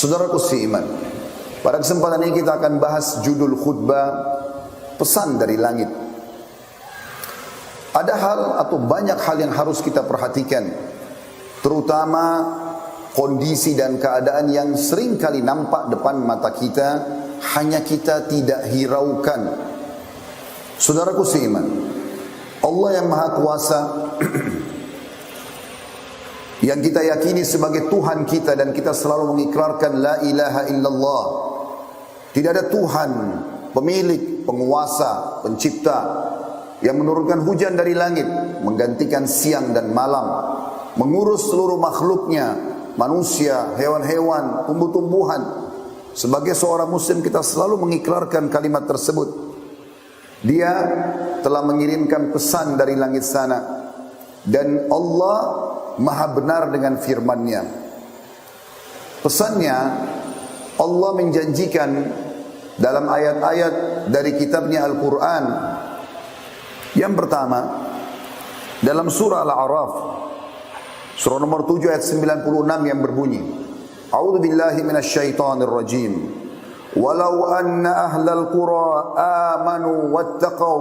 Saudaraku seiman, pada kesempatan ini kita akan bahas judul khutbah, pesan dari langit. Ada hal atau banyak hal yang harus kita perhatikan, terutama kondisi dan keadaan yang sering kali nampak depan mata kita, hanya kita tidak hiraukan. Saudaraku seiman, Allah yang Maha Kuasa yang kita yakini sebagai Tuhan kita, dan kita selalu mengikrarkan la ilaha illallah. Tidak ada Tuhan, pemilik, penguasa, pencipta yang menurunkan hujan dari langit, menggantikan siang dan malam, mengurus seluruh makhluknya, manusia, hewan-hewan, tumbuh-tumbuhan. Sebagai seorang muslim kita selalu mengikrarkan kalimat tersebut. Dia telah mengirimkan pesan dari langit sana, dan Allah Maha benar dengan firman-Nya. Pesannya, Allah menjanjikan dalam ayat-ayat dari kitabnya Al-Quran. Yang pertama, dalam surah Al-A'raf, surah nomor 7 ayat 96 yang berbunyi, A'udzu billahi minasyaitonir rajim. Walau anna ahlal qura amanu wattaqau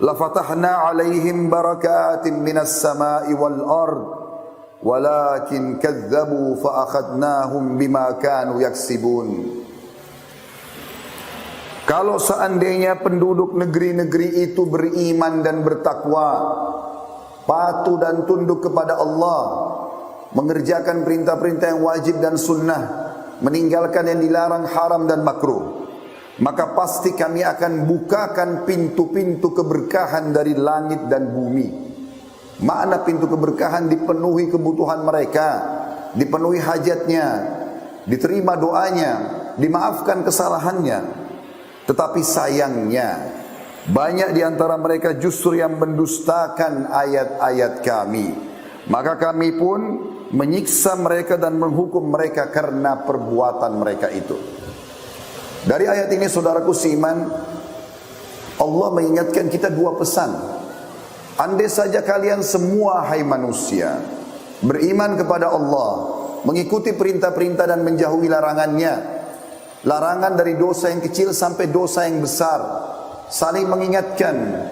lafatahna 'alaihim barakatin minas sama'i wal ard walakin kadzabu fa akhadnahum bima kanu yaksibun. Kalau seandainya penduduk negeri-negeri itu beriman dan bertakwa, patuh dan tunduk kepada Allah, mengerjakan perintah-perintah yang wajib dan sunnah, meninggalkan yang dilarang haram dan makruh, maka pasti kami akan bukakan pintu-pintu keberkahan dari langit dan bumi. Makna pintu keberkahan, dipenuhi kebutuhan mereka, dipenuhi hajatnya, diterima doanya, dimaafkan kesalahannya. Tetapi sayangnya, banyak di antara mereka justru yang mendustakan ayat-ayat kami. Maka kami pun menyiksa mereka dan menghukum mereka karena perbuatan mereka itu. Dari ayat ini, saudaraku seiman, Allah mengingatkan kita dua pesan. Andai saja kalian semua, hai manusia, beriman kepada Allah, mengikuti perintah-perintah dan menjauhi larangannya, larangan dari dosa yang kecil sampai dosa yang besar, saling mengingatkan,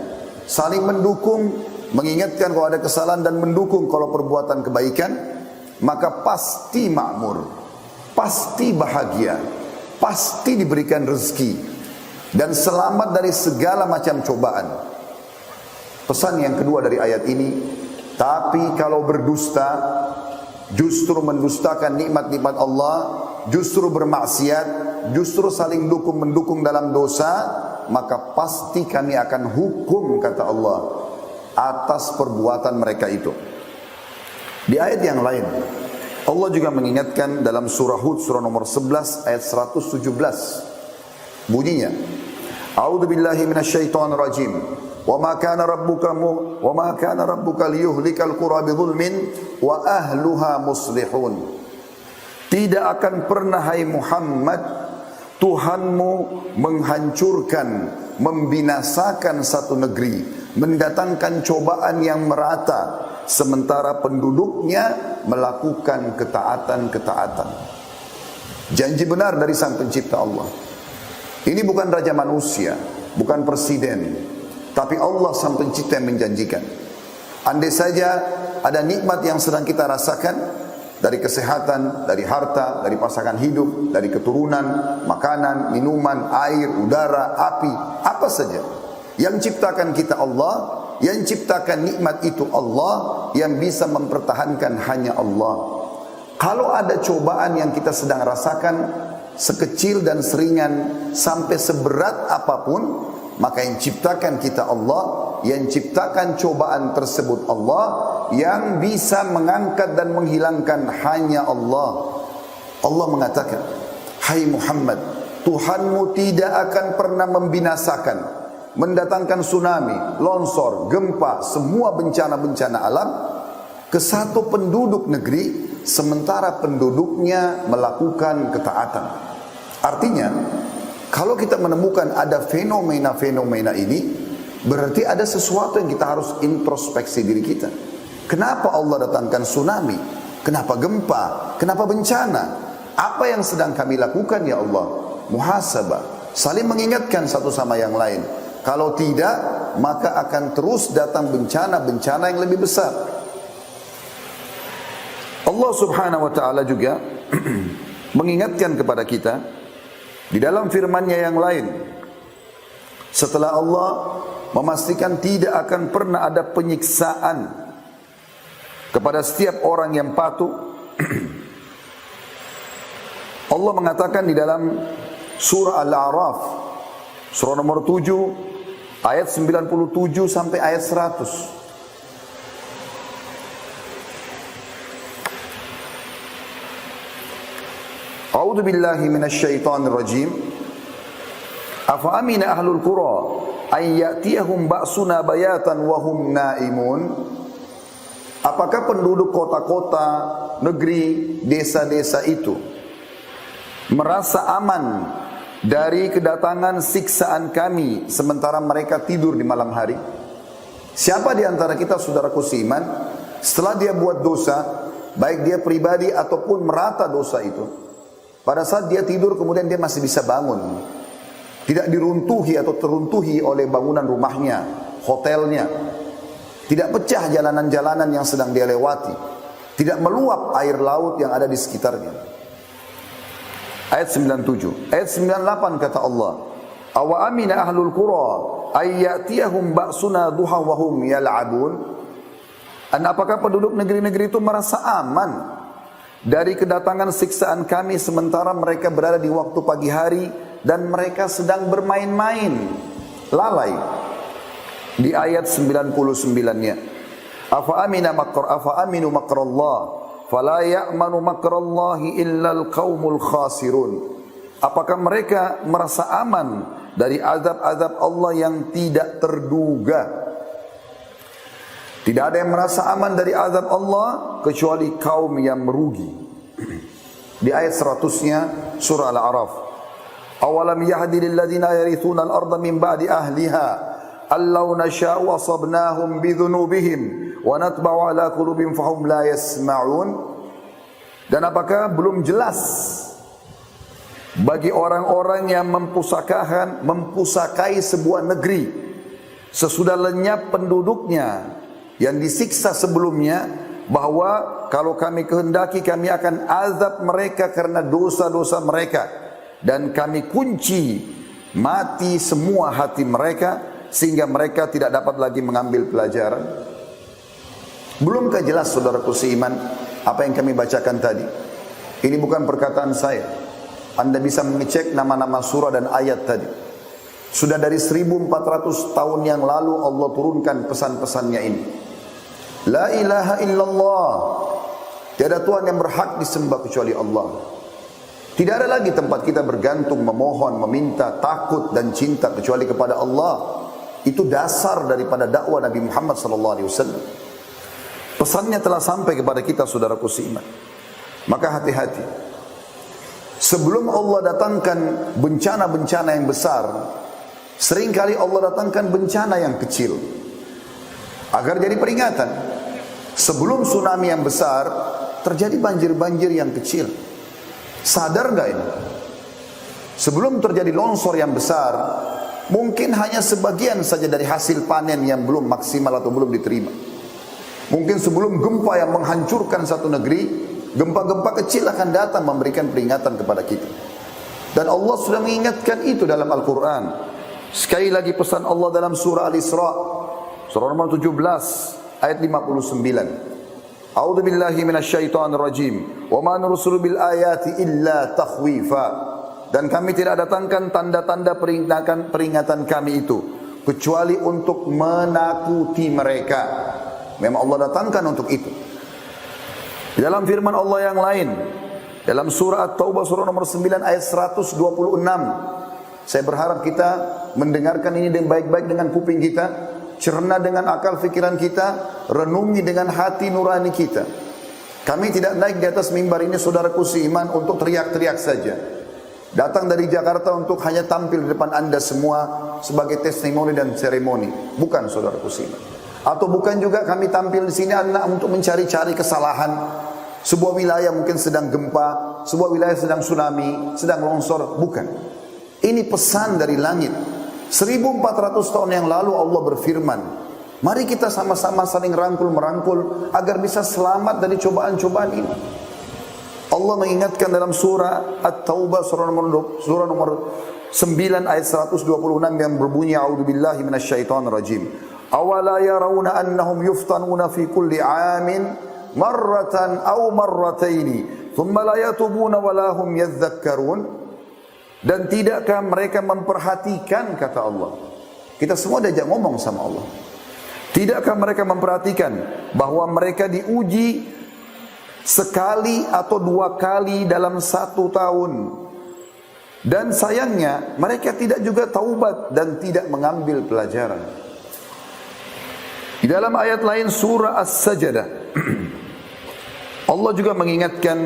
saling mendukung, mengingatkan kalau ada kesalahan dan mendukung kalau perbuatan kebaikan, maka pasti makmur, pasti bahagia, pasti diberikan rezeki, dan selamat dari segala macam cobaan. Pesan yang kedua dari ayat ini, tapi kalau berdusta, justru mendustakan nikmat-nikmat Allah, justru bermaksiat, justru saling mendukung dalam dosa, maka pasti kami akan hukum, kata Allah, atas perbuatan mereka itu. Di ayat yang lain, Allah juga mengingatkan dalam surah Hud, surah nomor 11 ayat 117. Bunyinya, A'udzu billahi minasyaitonir rajim. Wa ma kana rabbuka liyuhlikal qura bidzulmin wa ahluha muslihun. Tidak akan pernah, hai Muhammad, Tuhanmu menghancurkan, membinasakan satu negeri, mendatangkan cobaan yang merata, sementara penduduknya melakukan ketaatan-ketaatan. Janji benar dari Sang Pencipta Allah. Ini bukan raja manusia, bukan presiden, tapi Allah Sang Pencipta yang menjanjikan. Andai saja ada nikmat yang sedang kita rasakan, dari kesehatan, dari harta, dari pasangan hidup, dari keturunan, makanan, minuman, air, udara, api, apa saja, yang ciptakan kita Allah, yang ciptakan nikmat itu Allah, yang bisa mempertahankan hanya Allah. Kalau ada cobaan yang kita sedang rasakan, sekecil dan seringan sampai seberat apapun, maka yang ciptakan kita Allah, yang ciptakan cobaan tersebut Allah, yang bisa mengangkat dan menghilangkan hanya Allah. Allah mengatakan, hai Muhammad, Tuhanmu tidak akan pernah membinasakan, mendatangkan tsunami, longsor, gempa, semua bencana-bencana alam ke satu penduduk negeri, sementara penduduknya melakukan ketaatan. Artinya, kalau kita menemukan ada fenomena-fenomena ini, berarti ada sesuatu yang kita harus introspeksi diri kita. Kenapa Allah datangkan tsunami? Kenapa gempa? Kenapa bencana? Apa yang sedang kami lakukan ya Allah? Muhasabah, saling mengingatkan satu sama yang lain. Kalau tidak, maka akan terus datang bencana-bencana yang lebih besar. Allah subhanahu wa ta'ala juga mengingatkan kepada kita di dalam firman-Nya yang lain. Setelah Allah memastikan tidak akan pernah ada penyiksaan kepada setiap orang yang patuh, Allah mengatakan di dalam surah Al-A'raf, surah nomor 7, ayat 97 sampai ayat 100. A'udzu billahi minasyaitonir rajim. Afa amina ahlul qura ay ya'tiyahum ba'suna bayatan wa hum naimun. Apakah penduduk kota-kota, negeri, desa-desa itu merasa aman dari kedatangan siksaan kami sementara mereka tidur di malam hari? Siapa di antara kita, saudaraku seiman, setelah dia buat dosa, baik dia pribadi ataupun merata dosa itu, pada saat dia tidur kemudian dia masih bisa bangun, tidak diruntuhi atau teruntuhi oleh bangunan rumahnya, hotelnya, tidak pecah jalanan-jalanan yang sedang dia lewati, tidak meluap air laut yang ada di sekitarnya. Ayat 97. Ayat 98 kata Allah, awa amina ahlul qura ay ya'tiyahum ba'suna duha wa hum yal'abun. Dan apakah penduduk negeri-negeri itu merasa aman dari kedatangan siksaan kami sementara mereka berada di waktu pagi hari dan mereka sedang bermain-main, lalai? Di ayat 99-nya, afa aminu makrallah fala ya'manu makrallahi illal qaumul khasirun. Apakah mereka merasa aman dari azab-azab Allah yang tidak terduga? Tidak ada yang merasa aman dari azab Allah kecuali kaum yang merugi. Di ayat 100-nya surah Al-A'raf, awalam yahdi lil ladzina yarithuna al-ardha min ba'di ahliha allau nasha'u asabnahum bidhunubihim wa natba'u ala qulubihim fahum la yasma'un. Dan apakah belum jelas bagi orang-orang yang mempusakai sebuah negeri sesudah lenyap penduduknya yang disiksa sebelumnya, bahwa kalau kami kehendaki kami akan azab mereka karena dosa-dosa mereka, dan kami kunci mati semua hati mereka sehingga mereka tidak dapat lagi mengambil pelajaran? Belumkah jelas, saudaraku seiman, apa yang kami bacakan tadi? Ini bukan perkataan saya. Anda bisa mengecek nama-nama surah dan ayat tadi. Sudah dari 1400 tahun yang lalu Allah turunkan pesan-pesannya ini. La ilaha illallah, tiada Tuhan yang berhak disembah kecuali Allah. Tidak ada lagi tempat kita bergantung, memohon, meminta, takut dan cinta kecuali kepada Allah. Itu dasar daripada dakwah Nabi Muhammad SAW. Pesannya telah sampai kepada kita, saudaraku seiman. Maka hati-hati. Sebelum Allah datangkan bencana-bencana yang besar, seringkali Allah datangkan bencana yang kecil agar jadi peringatan. Sebelum tsunami yang besar, terjadi banjir-banjir yang kecil. Sadar gak ini? Sebelum terjadi longsor yang besar, mungkin hanya sebagian saja dari hasil panen yang belum maksimal atau belum diterima. Mungkin sebelum gempa yang menghancurkan satu negeri, gempa-gempa kecil akan datang memberikan peringatan kepada kita. Dan Allah sudah mengingatkan itu dalam Al-Quran. Sekali lagi pesan Allah dalam surah Al-Isra, surah nomor 17, ayat 59. A'udzu billahi minasyaitonir rajim. Wa ma nursulu bil ayati illa takhwifa. Dan kami tidak datangkan tanda-tanda peringatan kami itu kecuali untuk menakuti mereka. Memang Allah datangkan untuk itu. Di dalam firman Allah yang lain, dalam surah At-Taubah surah nomor 9 ayat 126. Saya berharap kita mendengarkan ini dengan baik-baik dengan kuping kita, cerna dengan akal fikiran kita, renungi dengan hati nurani kita. Kami tidak naik di atas mimbar ini, saudaraku seiman, untuk teriak-teriak saja. Datang dari Jakarta untuk hanya tampil di depan Anda semua sebagai testimoni dan seremoni. Bukan, saudaraku seiman. Atau bukan juga kami tampil di sini anak untuk mencari-cari kesalahan, Sebuah wilayah mungkin sedang gempa, sebuah wilayah sedang tsunami, sedang longsor, bukan. Ini pesan dari langit. 1400 tahun yang lalu Allah berfirman, mari kita sama-sama saling merangkul agar bisa selamat dari cobaan-cobaan ini. Allah mengingatkan dalam surah At-Taubah surah nomor 9 ayat 126 yang berbunyi a'udzubillahi minasyaitonir rajim. Awala yarawna annahum yuftanuna fi kulli 'amin marratan aw marrataini thumma la yatubuna wa la hum yadhakkarun. Dan tidakkah mereka memperhatikan, kata Allah. Kita semua diajak ngomong sama Allah. Tidakkah mereka memperhatikan bahwa mereka diuji sekali atau 2 kali dalam 1 tahun. Dan sayangnya mereka tidak juga taubat dan tidak mengambil pelajaran. Di dalam ayat lain surah As-Sajdah Allah juga mengingatkan,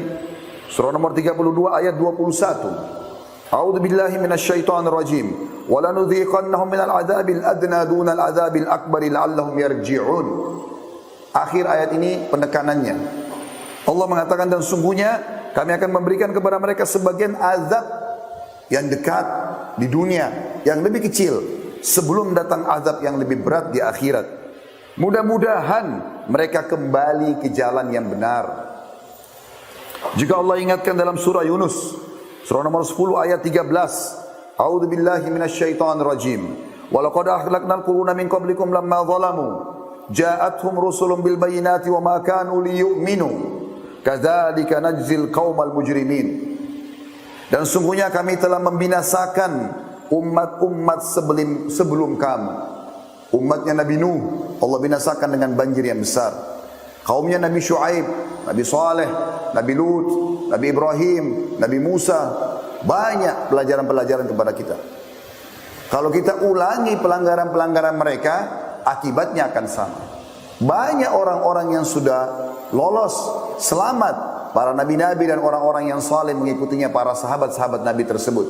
surah nomor 32 ayat 21. A'udzu billahi minasyaitonir rajim. Wa lanudhiqannahum minal 'adzabil adna dunal 'adzabil akbar la'allahum yarji'un. Akhir ayat ini penekanannya. Allah mengatakan, dan sungguhnya kami akan memberikan kepada mereka sebagian azab yang dekat di dunia, yang lebih kecil, sebelum datang azab yang lebih berat di akhirat. Mudah-mudahan mereka kembali ke jalan yang benar. Juga Allah ingatkan dalam surah Yunus, surah nomor 10 ayat 13. A'udzu billahi minasyaitonir rajim. Wa laqad ahlaknal quruna min qablikum lamma zalamu ja'atuhum rusulun bil bayyinati wa ma kanu liyu'minu kadzalika najzil qaumal mujrimin. Dan sungguhnya kami telah membinasakan umat-umat sebelum kamu. Umatnya Nabi Nuh Allah binasakan dengan banjir yang besar. Kaumnya Nabi Shu'aib, Nabi Saleh, Nabi Lut, Nabi Ibrahim, Nabi Musa. Banyak pelajaran-pelajaran kepada kita. Kalau kita ulangi pelanggaran-pelanggaran mereka, akibatnya akan sama. Banyak orang-orang yang sudah lolos, selamat. Para nabi-nabi dan orang-orang yang saleh mengikutinya, para sahabat-sahabat Nabi tersebut.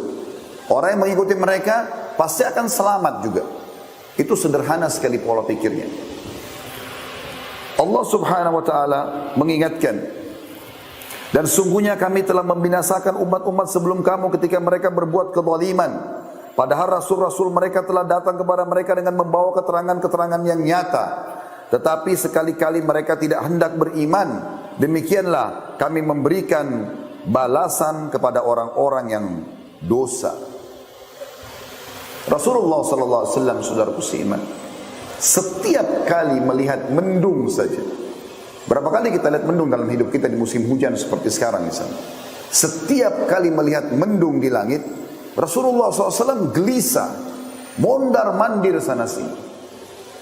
Orang yang mengikuti mereka pasti akan selamat juga. Itu sederhana sekali pola pikirnya. Allah subhanahu wa ta'ala mengingatkan, dan sungguhnya kami telah membinasakan umat-umat sebelum kamu ketika mereka berbuat kezaliman. Padahal rasul-rasul mereka telah datang kepada mereka dengan membawa keterangan-keterangan yang nyata. Tetapi sekali-kali mereka tidak hendak beriman. Demikianlah kami memberikan balasan kepada orang-orang yang dosa. Rasulullah sallallahu alaihi wasallam, saudaraku seiman, setiap kali melihat mendung saja. Berapa kali kita lihat mendung dalam hidup kita di musim hujan seperti sekarang misalnya. Setiap kali melihat mendung di langit, Rasulullah SAW gelisah, mondar-mandir sana sini.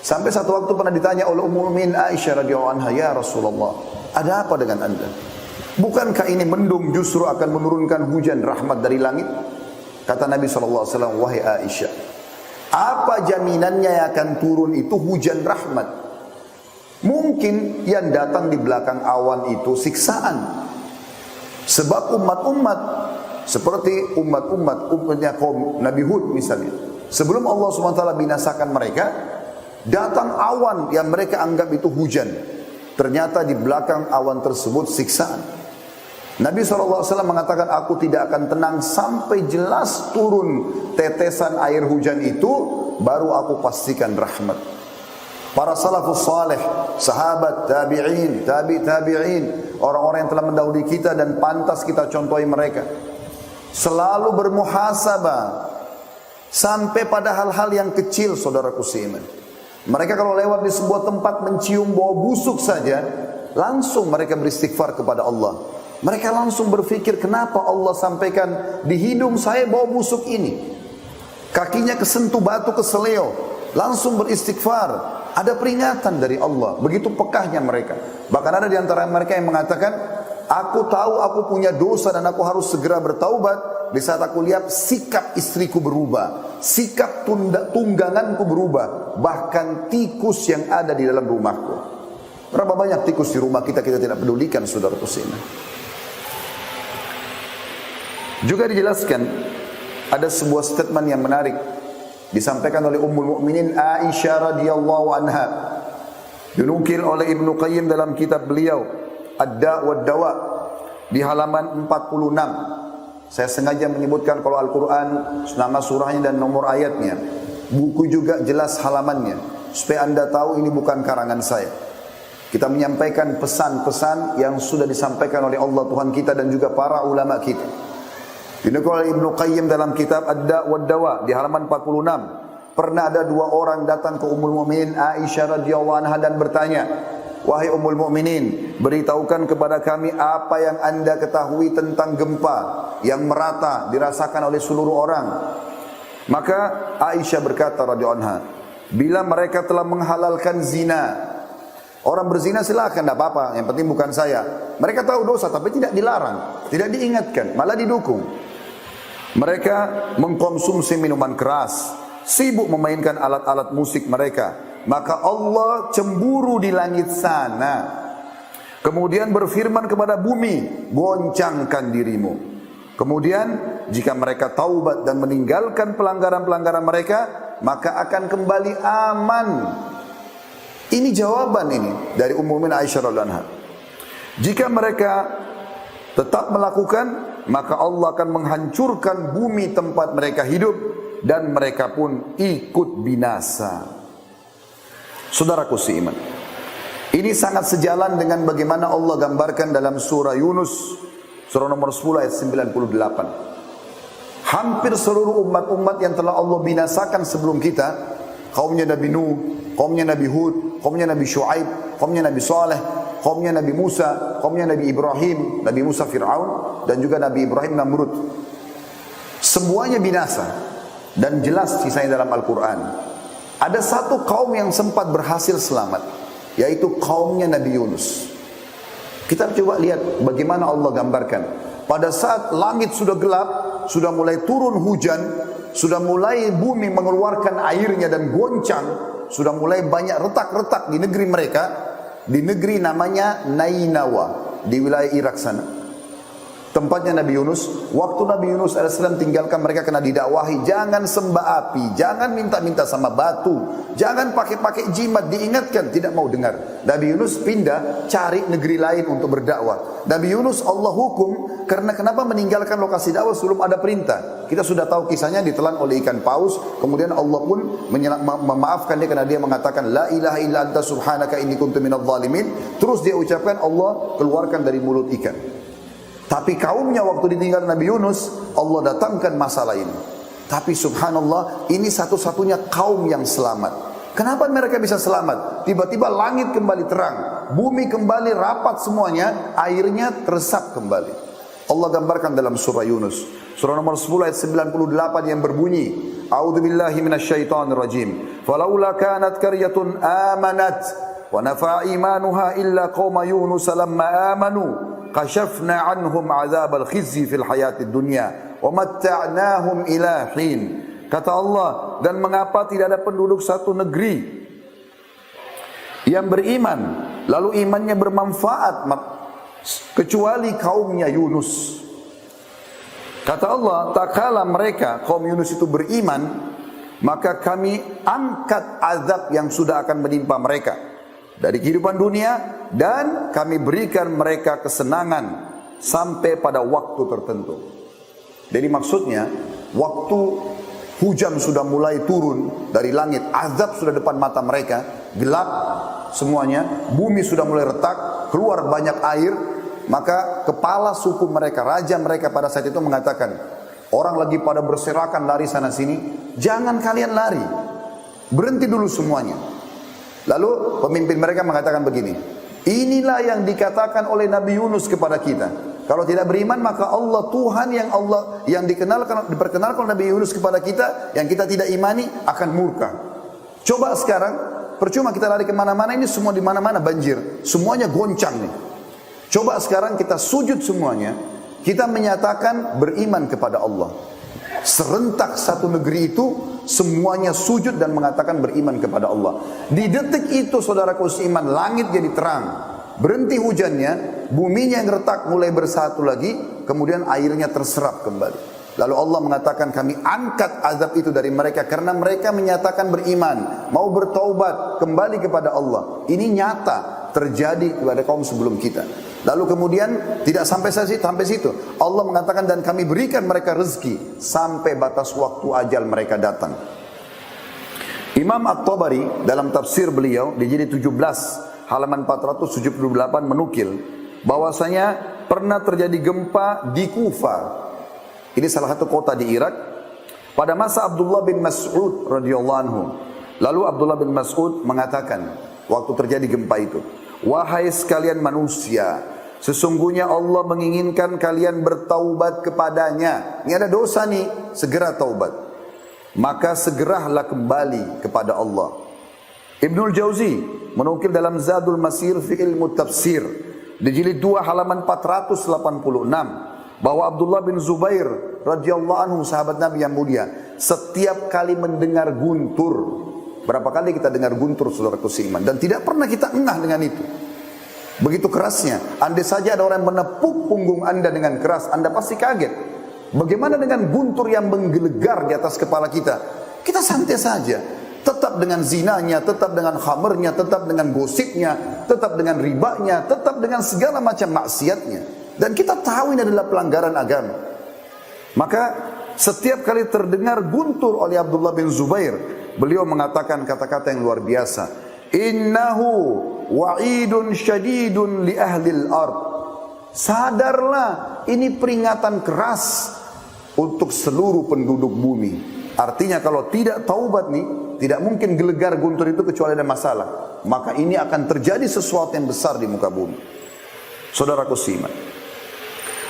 Sampai satu waktu pernah ditanya oleh Ummul Mukminin Aisyah radhiyallahu anha, "Ya Rasulullah, ada apa dengan Anda? Bukankah ini mendung justru akan menurunkan hujan rahmat dari langit?" Kata Nabi SAW, "Wahai Aisyah, apa jaminannya yang akan turun itu hujan rahmat? Mungkin yang datang di belakang awan itu siksaan. Sebab umat-umat seperti umatnya kaum Nabi Hud misalnya, sebelum Allah SWT binasakan mereka, datang awan yang mereka anggap itu hujan. Ternyata di belakang awan tersebut siksaan. Nabi SAW mengatakan, aku tidak akan tenang sampai jelas turun tetesan air hujan itu, baru aku pastikan rahmat. Para salafus saleh, sahabat, tabi'in, tabi'in, orang-orang yang telah mendahului kita dan pantas kita contohi mereka, selalu bermuhasabah sampai pada hal-hal yang kecil, saudaraku seiman. Mereka kalau lewat di sebuah tempat mencium bau busuk saja, langsung mereka beristighfar kepada Allah. Mereka langsung berpikir, kenapa Allah sampaikan di hidung saya bau busuk ini? Kakinya kesentuh batu keseleo, langsung beristighfar. Ada peringatan dari Allah. Begitu pekahnya mereka. Bahkan ada di antara mereka yang mengatakan, aku tahu aku punya dosa dan aku harus segera bertaubat. Di saat aku lihat sikap istriku berubah, sikap tungganganku berubah, bahkan tikus yang ada di dalam rumahku. Berapa banyak tikus di rumah kita tidak pedulikan, saudara seiman. Juga dijelaskan ada sebuah statement yang menarik disampaikan oleh Ummul Mukminin Aisyah radhiyallahu anha, dinukil oleh Ibnu Qayyim dalam kitab beliau Ad-Da' wad-Dawa di halaman 46. Saya sengaja menyebutkan kalau Al-Quran nama surahnya dan nomor ayatnya. Buku juga jelas halamannya supaya anda tahu ini bukan karangan saya. Kita menyampaikan pesan-pesan yang sudah disampaikan oleh Allah Tuhan kita dan juga para ulama kita. Dinukul oleh Ibnu Qayyim dalam kitab Ad-Da' wad-Dawa di halaman 46. Pernah ada dua orang datang ke Ummul Mukminin Aisyah radhiyallahu anha dan bertanya, "Wahai Ummul Mukminin, beritahukan kepada kami apa yang anda ketahui tentang gempa yang merata dirasakan oleh seluruh orang." Maka Aisyah berkata radhiyallahu anha, "Bila mereka telah menghalalkan zina, orang berzina silakan, tidak apa-apa, yang penting bukan saya. Mereka tahu dosa tapi tidak dilarang, tidak diingatkan, malah didukung. Mereka mengkonsumsi minuman keras, sibuk memainkan alat-alat musik mereka. Maka Allah cemburu di langit sana. Kemudian berfirman kepada bumi, goncangkan dirimu. Kemudian jika mereka taubat dan meninggalkan pelanggaran-pelanggaran mereka, maka akan kembali aman." Ini jawaban ini dari Ummul Mukminin Aisyah radhiyallahu anha. Jika mereka tetap melakukan, maka Allah akan menghancurkan bumi tempat mereka hidup dan mereka pun ikut binasa. Saudaraku seiman, ini sangat sejalan dengan bagaimana Allah gambarkan dalam surah Yunus, surah nomor 10 ayat 98. Hampir seluruh umat-umat yang telah Allah binasakan sebelum kita, kaumnya Nabi Nuh, kaumnya Nabi Hud, kaumnya Nabi Shu'aib, kaumnya Nabi Saleh, kaumnya Nabi Musa, kaumnya Nabi Ibrahim, Nabi Musa Fir'aun, dan juga Nabi Ibrahim Namrud. Semuanya binasa dan jelas sisanya dalam Al-Quran. Ada satu kaum yang sempat berhasil selamat, yaitu kaumnya Nabi Yunus. Kita coba lihat bagaimana Allah gambarkan. Pada saat langit sudah gelap, sudah mulai turun hujan, sudah mulai bumi mengeluarkan airnya dan goncang, sudah mulai banyak retak-retak di negeri mereka, di negeri namanya Nainawa, di wilayah Irak sana. Tempatnya Nabi Yunus. Waktu Nabi Yunus AS tinggalkan mereka kena didakwahi, jangan sembah api, jangan minta-minta sama batu, jangan pakai-pakai jimat, diingatkan, tidak mau dengar. Nabi Yunus pindah cari negeri lain untuk berdakwah. Nabi Yunus Allah hukum karena kenapa meninggalkan lokasi dakwah sebelum ada perintah. Kita sudah tahu kisahnya, ditelan oleh ikan paus, kemudian Allah pun memaafkan dia karena dia mengatakan la ilaha illa anta subhanaka inni kuntu minadh dhalimin. Terus dia ucapkan, Allah keluarkan dari mulut ikan. Tapi kaumnya waktu ditinggal Nabi Yunus, Allah datangkan masalah ini. Tapi subhanallah, ini satu-satunya kaum yang selamat. Kenapa mereka bisa selamat? Tiba-tiba langit kembali terang, bumi kembali rapat semuanya, airnya teresap kembali. Allah gambarkan dalam surah Yunus, surah nomor 10 ayat 98 yang berbunyi, A'udzubillahi minasyaitonirrajim. Falaula kanat qaryatun amanat wa nafa'a imanuha illa qauma Yunus lamma amanu kashafna anhum azabal khizyi fil hayatid dunya wa matta'nahum ila hin. Kata Allah, dan mengapa tidak ada penduduk satu negeri yang beriman lalu imannya bermanfaat kecuali kaumnya Yunus. Kata Allah, tak kala mereka kaum Yunus itu beriman, maka kami angkat azab yang sudah akan menimpa mereka dari kehidupan dunia, dan kami berikan mereka kesenangan sampai pada waktu tertentu. Jadi maksudnya, waktu hujan sudah mulai turun dari langit, azab sudah depan mata mereka, gelap semuanya, bumi sudah mulai retak, keluar banyak air, maka kepala suku mereka, raja mereka pada saat itu mengatakan, orang lagi pada berserakan lari sana sini, jangan kalian lari, berhenti dulu semuanya. Lalu pemimpin mereka mengatakan begini, inilah yang dikatakan oleh Nabi Yunus kepada kita. Kalau tidak beriman, maka Allah Tuhan yang diperkenalkan Nabi Yunus kepada kita, yang kita tidak imani, akan murka. Coba sekarang, percuma kita lari kemana-mana, ini semua di mana-mana banjir, semuanya goncang nih. Coba sekarang kita sujud semuanya, kita menyatakan beriman kepada Allah. Serentak satu negeri itu semuanya sujud dan mengatakan beriman kepada Allah. Di detik itu saudaraku seiman, langit jadi terang, berhenti hujannya, buminya yang retak mulai bersatu lagi, kemudian airnya terserap kembali. Lalu Allah mengatakan, kami angkat azab itu dari mereka karena mereka menyatakan beriman, mau bertaubat, kembali kepada Allah. Ini nyata terjadi kepada kaum sebelum kita. Lalu kemudian tidak sampai situ. Allah mengatakan dan kami berikan mereka rezeki sampai batas waktu ajal mereka datang. Imam At-Tabari dalam tafsir beliau di jilid 17 halaman 478 menukil bahwasanya pernah terjadi gempa di Kufa. Ini salah satu kota di Irak pada masa Abdullah bin Mas'ud radhiyallahu anhu. Lalu Abdullah bin Mas'ud mengatakan waktu terjadi gempa itu, "Wahai sekalian manusia, sesungguhnya Allah menginginkan kalian bertaubat kepadanya. Ini ada dosa nih, segera taubat. Maka segeralah kembali kepada Allah." Ibnul Jauzi menukil dalam Zadul Masir fi ilmu tafsir di jilid 2 halaman 486 bahwa Abdullah bin Zubair radhiyallahu anhu sahabat Nabi yang mulia setiap kali mendengar guntur, berapa kali kita dengar guntur saudaraku seiman, dan tidak pernah kita engah dengan itu. Begitu kerasnya, andai saja ada orang yang menepuk punggung anda dengan keras, anda pasti kaget. Bagaimana dengan guntur yang menggelegar di atas kepala kita? Kita santai saja, tetap dengan zinanya, tetap dengan khamernya, tetap dengan gosipnya, tetap dengan ribanya, tetap dengan segala macam maksiatnya. Dan kita tahu ini adalah pelanggaran agama. Maka setiap kali terdengar guntur oleh Abdullah bin Zubair, beliau mengatakan kata-kata yang luar biasa. Innahu wa'idun syadidun li ahlil ard. Sadarlah, ini peringatan keras untuk seluruh penduduk bumi. Artinya kalau tidak taubat nih, tidak mungkin gelegar guntur itu kecuali ada masalah. Maka ini akan terjadi sesuatu yang besar di muka bumi. Saudaraku seiman,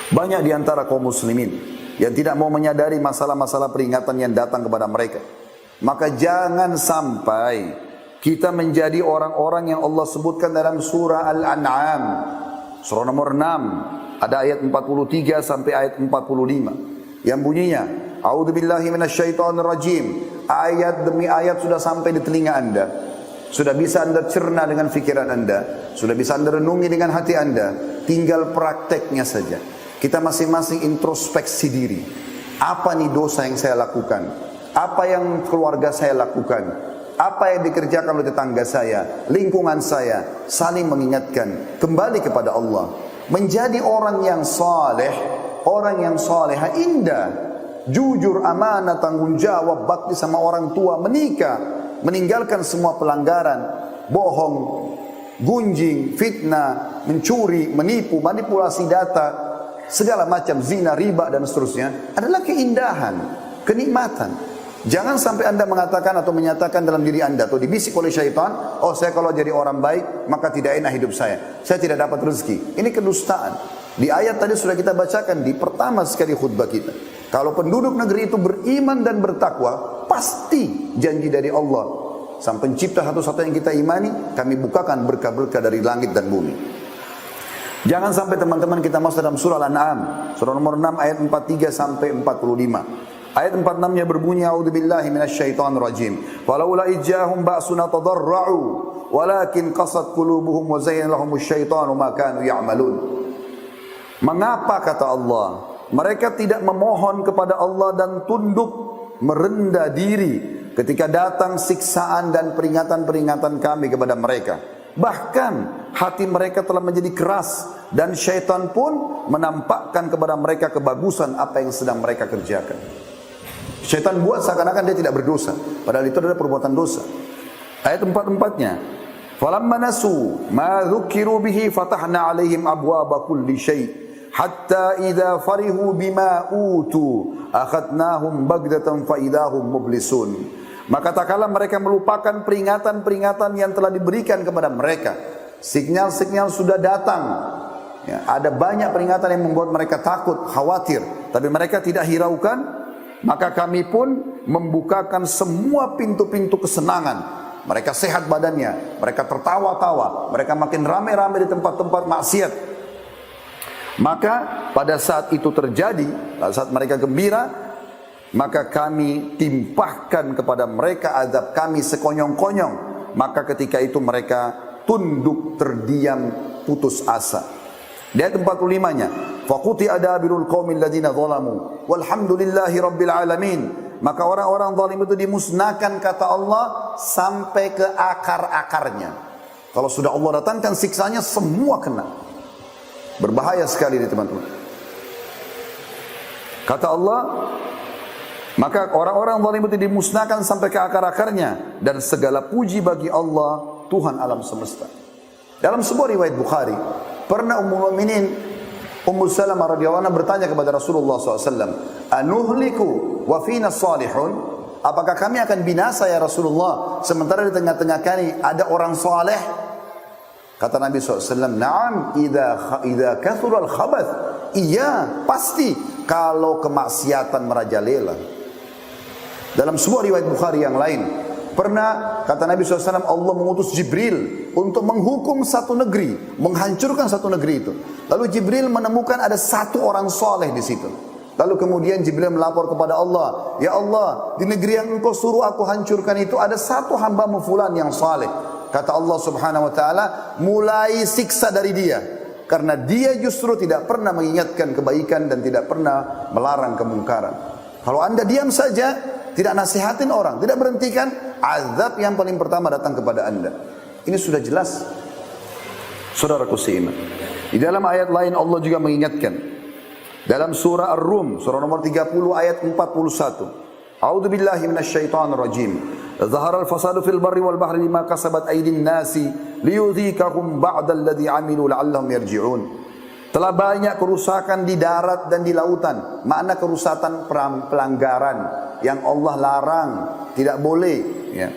banyak di antara kaum muslimin yang tidak mau menyadari masalah-masalah peringatan yang datang kepada mereka. Maka jangan sampai kita menjadi orang-orang yang Allah sebutkan dalam surah Al-An'am, surah nomor 6, ada ayat 43 sampai ayat 45 yang bunyinya, A'udzubillahi minasyaitonirrajim. Ayat demi ayat sudah sampai di telinga anda, sudah bisa anda cerna dengan fikiran anda, sudah bisa anda renungi dengan hati anda. Tinggal prakteknya saja. Kita masing-masing introspeksi diri. Apa nih dosa yang saya lakukan? Apa yang keluarga saya lakukan? Apa yang dikerjakan oleh tetangga saya, lingkungan saya? Saling mengingatkan, kembali kepada Allah. Menjadi orang yang saleh, orang yang salehah indah, jujur, amanah, tanggung jawab, bakti sama orang tua, menikah, meninggalkan semua pelanggaran, bohong, gunjing, fitnah, mencuri, menipu, manipulasi data, segala macam zina, riba dan seterusnya adalah keindahan, kenikmatan. Jangan sampai anda mengatakan atau menyatakan dalam diri anda atau dibisik oleh syaitan, oh saya kalau jadi orang baik maka tidak enak hidup saya tidak dapat rezeki. Ini kedustaan. Di ayat tadi sudah kita bacakan di pertama sekali khutbah kita. Kalau penduduk negeri itu beriman dan bertakwa, pasti janji dari Allah, sang pencipta satu-satu yang kita imani, kami bukakan berkah-berkah dari langit dan bumi. Jangan sampai teman-teman kita masuk dalam surah Al-An'am, surah nomor 6 ayat 43 sampai 45. Ayat 46-nya berbunyi, A'udzubillahi minasyaitonirrajim. Falaula ijjahum ba'suna tadarra'u walakin qasat qulubuhum wa zayyana lahumus syaitanu ma kanu ya'malun. Mengapa, kata Allah, mereka tidak memohon kepada Allah dan tunduk merendah diri ketika datang siksaan dan peringatan-peringatan kami kepada mereka. Bahkan hati mereka telah menjadi keras dan syaitan pun menampakkan kepada mereka kebagusan apa yang sedang mereka kerjakan. Syaitan buat seakan-akan dia tidak berdosa, padahal itu adalah perbuatan dosa. Ayat 44-nya, falamma nasu ma dzukiru bihi fatahna 'alaihim abwaaba kulli syai' hatta idza farihu bima utu akhadnahum baghdatan fa idahum mublisun. Maka tak kala mereka melupakan peringatan-peringatan yang telah diberikan kepada mereka, sinyal-sinyal sudah datang. Ya, ada banyak peringatan yang membuat mereka takut, khawatir, tapi mereka tidak hiraukan. Maka kami pun membukakan semua pintu-pintu kesenangan. Mereka sehat badannya, mereka tertawa-tawa, mereka makin ramai-ramai di tempat-tempat maksiat. Maka pada saat itu terjadi, pada saat mereka gembira, maka kami timpahkan kepada mereka azab kami sekonyong-konyong. Maka ketika itu mereka tunduk, terdiam, putus asa. Di ayat 45-nya, faquti adabirul qaumil ladzina zalamu walhamdulillahi rabbil alamin. Maka orang-orang zalim itu dimusnahkan, kata Allah, sampai ke akar-akarnya. Kalau sudah Allah datangkan siksanya, semua kena. Berbahaya sekali ini teman-teman. Kata Allah, maka orang-orang zalim itu dimusnahkan sampai ke akar-akarnya, dan segala puji bagi Allah, Tuhan alam semesta. Dalam sebuah riwayat Bukhari, pernah Ummul Mukminin Ummu Salamah radhiyallahu anha bertanya kepada Rasulullah SAW, anuhliku wa fina salihun? Apakah kami akan binasa ya Rasulullah, sementara di tengah-tengah kami ada orang saleh? Kata Nabi SAW, na'am idza kathura al-khabath. Iya, pasti kalau kemaksiatan merajalela. Dalam sebuah riwayat Bukhari yang lain, pernah kata Nabi SAW, Allah mengutus Jibril untuk menghukum satu negeri, menghancurkan satu negeri itu. Lalu Jibril menemukan ada satu orang soleh di situ. Lalu kemudian Jibril melapor kepada Allah, ya Allah, di negeri yang engkau suruh aku hancurkan itu ada satu hamba-Mu fulan yang soleh. Kata Allah Subhanahu Wa Taala, mulai siksa dari dia, karena dia justru tidak pernah mengingatkan kebaikan dan tidak pernah melarang kemungkaran. Kalau anda diam saja, tidak nasihatin orang, tidak berhentikan, azab yang paling pertama datang kepada anda. Ini sudah jelas. Saudaraku seiman, di dalam ayat lain Allah juga mengingatkan. Dalam surah Ar-Rum, surah nomor 30 ayat 41. A'udzu billahi minasyaitonir rajim. Zahara al-fasadu fil barri wal bahri bima kasabat aydin nasi liyudhikahum ba'da alladhi 'amilu la'allahum yarji'un. Telah banyak kerusakan di darat dan di lautan. Makna kerusakan pelanggaran yang Allah larang, tidak boleh, ya.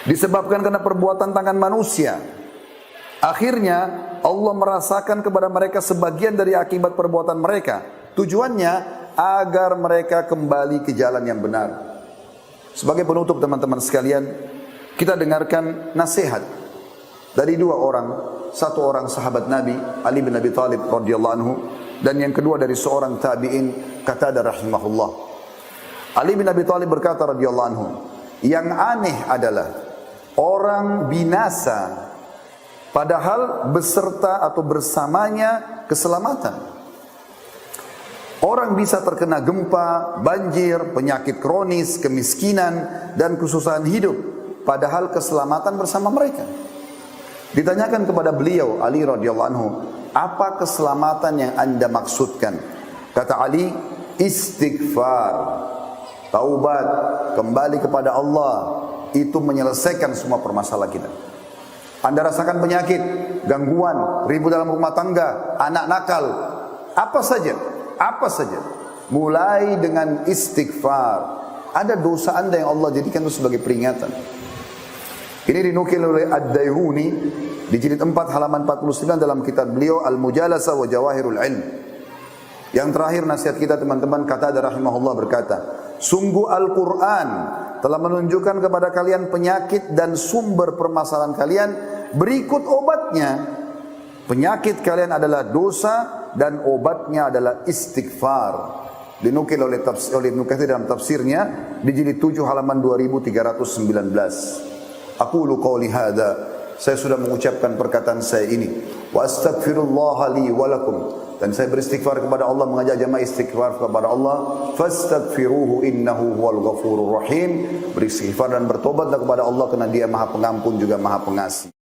Disebabkan karena perbuatan tangan manusia. Akhirnya Allah merasakan kepada mereka sebagian dari akibat perbuatan mereka. Tujuannya agar mereka kembali ke jalan yang benar. Sebagai penutup teman-teman sekalian, kita dengarkan nasihat dari dua orang. Satu orang sahabat Nabi, Ali bin Abi Thalib radhiyallahu anhu, dan yang kedua dari seorang tabi'in, Qatadah rahimahullah. Ali bin Abi Thalib berkata radhiyallahu anhu, yang aneh adalah orang binasa padahal beserta atau bersamanya keselamatan. Orang bisa terkena gempa, banjir, penyakit kronis, kemiskinan, dan kesusahan hidup, padahal keselamatan bersama mereka. Ditanyakan kepada beliau, Ali radhiyallahu anhu, apa keselamatan yang anda maksudkan? Kata Ali, istighfar, taubat, kembali kepada Allah, itu menyelesaikan semua permasalahan kita. Anda rasakan penyakit, gangguan, ribut dalam rumah tangga, anak nakal, apa saja, mulai dengan istighfar. Ada dosa anda yang Allah jadikan itu sebagai peringatan. Ini dinukil oleh Ad-Daihuni di jilid 4 halaman 49 dalam kitab beliau Al-Mujalasah wa Jawahirul Ilm. Yang terakhir nasihat kita teman-teman, Qatadah rahimahullah berkata, sungguh Al-Quran telah menunjukkan kepada kalian penyakit dan sumber permasalahan kalian, berikut obatnya. Penyakit kalian adalah dosa dan obatnya adalah istighfar. Dinukil oleh Ibnu Katsir dalam tafsirnya di jilid 7 halaman 2319. Aqulu qawli hadza, saya sudah mengucapkan perkataan saya ini, wa astaghfirullah li wa lakum, dan saya beristighfar kepada Allah, mengajak jamaah istighfar kepada Allah. Fastaghfiruhu innahu huwal ghafurur rahim. Beristighfar dan bertobatlah kepada Allah, karena Dia Maha Pengampun juga Maha Pengasih.